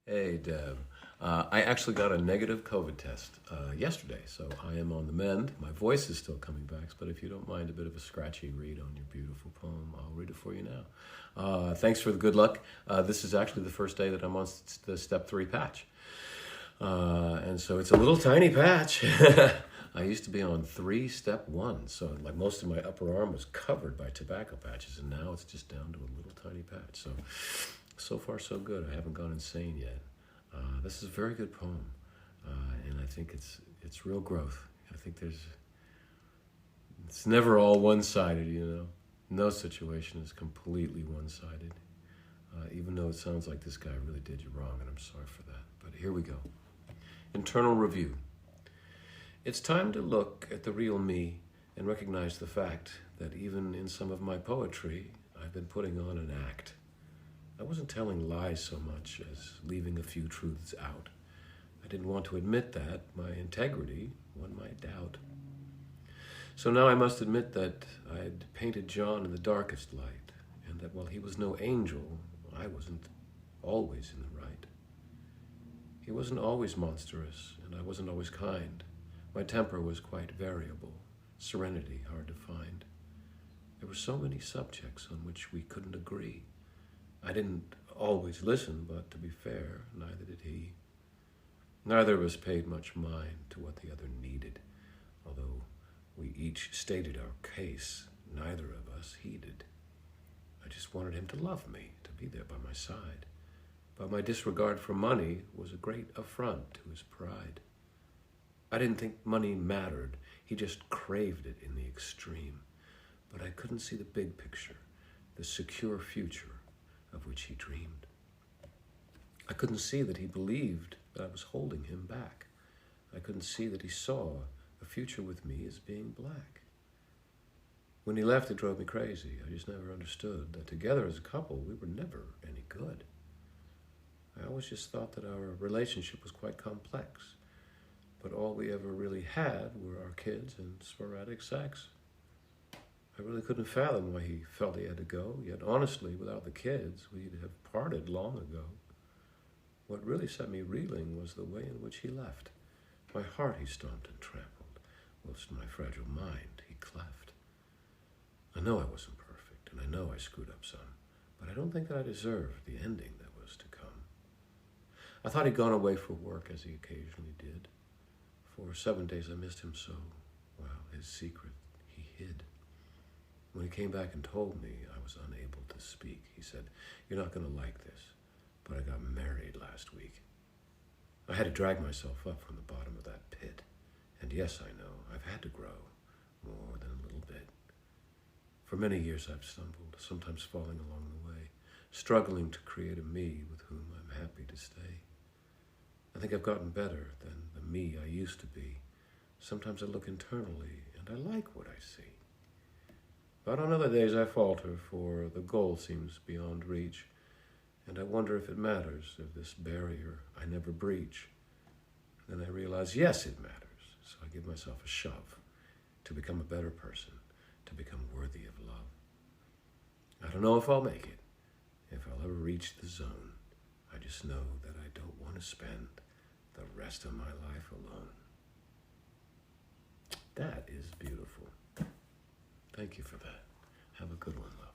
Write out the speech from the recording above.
Hey, Deb. I actually got a negative COVID test yesterday, so I am on the mend. My voice is still coming back, but if you don't mind a bit of a scratchy read on your beautiful poem, I'll read it for you now. Thanks for the good luck. This is actually the first day that I'm on the step 3 patch. And so it's a little tiny patch. I used to be on 3 step 1, so like most of my upper arm was covered by tobacco patches, and now it's just down to a little tiny patch. So far so good. I haven't gone insane yet. This is a very good poem, and I think it's real growth. I think it's never all one-sided, you know. No situation is completely one-sided, even though it sounds like this guy really did you wrong, and I'm sorry for that. But here we go. Internal review. It's time to look at the real me and recognize the fact that even in some of my poetry, I've been putting on an act. I wasn't telling lies so much as leaving a few truths out. I didn't want to admit that my integrity, one might doubt. So now I must admit that I'd painted John in the darkest light, and that while he was no angel, I wasn't always in the right. He wasn't always monstrous, and I wasn't always kind. My temper was quite variable, serenity hard to find. There were so many subjects on which we couldn't agree. I didn't always listen, but to be fair, neither did he. Neither of us paid much mind to what the other needed. Although we each stated our case, neither of us heeded. I just wanted him to love me, to be there by my side. But my disregard for money was a great affront to his pride. I didn't think money mattered. He just craved it in the extreme. But I couldn't see the big picture, the secure future of which he dreamed. I couldn't see that he believed that I was holding him back. I couldn't see that he saw a future with me as being black. When he left, it drove me crazy. I just never understood that together as a couple, we were never any good. I always just thought that our relationship was quite complex, but all we ever really had were our kids and sporadic sex. I really couldn't fathom why he felt he had to go, yet honestly, without the kids, we'd have parted long ago. What really set me reeling was the way in which he left. My heart he stomped and trampled, whilst my fragile mind he cleft. I know I wasn't perfect, and I know I screwed up some, but I don't think that I deserved the ending that was to come. I thought he'd gone away for work, as he occasionally did. For 7 days I missed him so, while his secret he hid. When he came back and told me, I was unable to speak. He said, "You're not going to like this, but I got married last week." I had to drag myself up from the bottom of that pit. And yes, I know, I've had to grow more than a little bit. For many years I've stumbled, sometimes falling along the way, struggling to create a me with whom I'm happy to stay. I think I've gotten better than the me I used to be. Sometimes I look internally and I like what I see. But on other days I falter, for the goal seems beyond reach, and I wonder if it matters, if this barrier I never breach. Then I realize, yes, it matters, so I give myself a shove to become a better person, to become worthy of love. I don't know if I'll make it, if I'll ever reach the zone. I just know that I don't want to spend the rest of my life alone. That is beautiful. Thank you for that. Have a good one, love.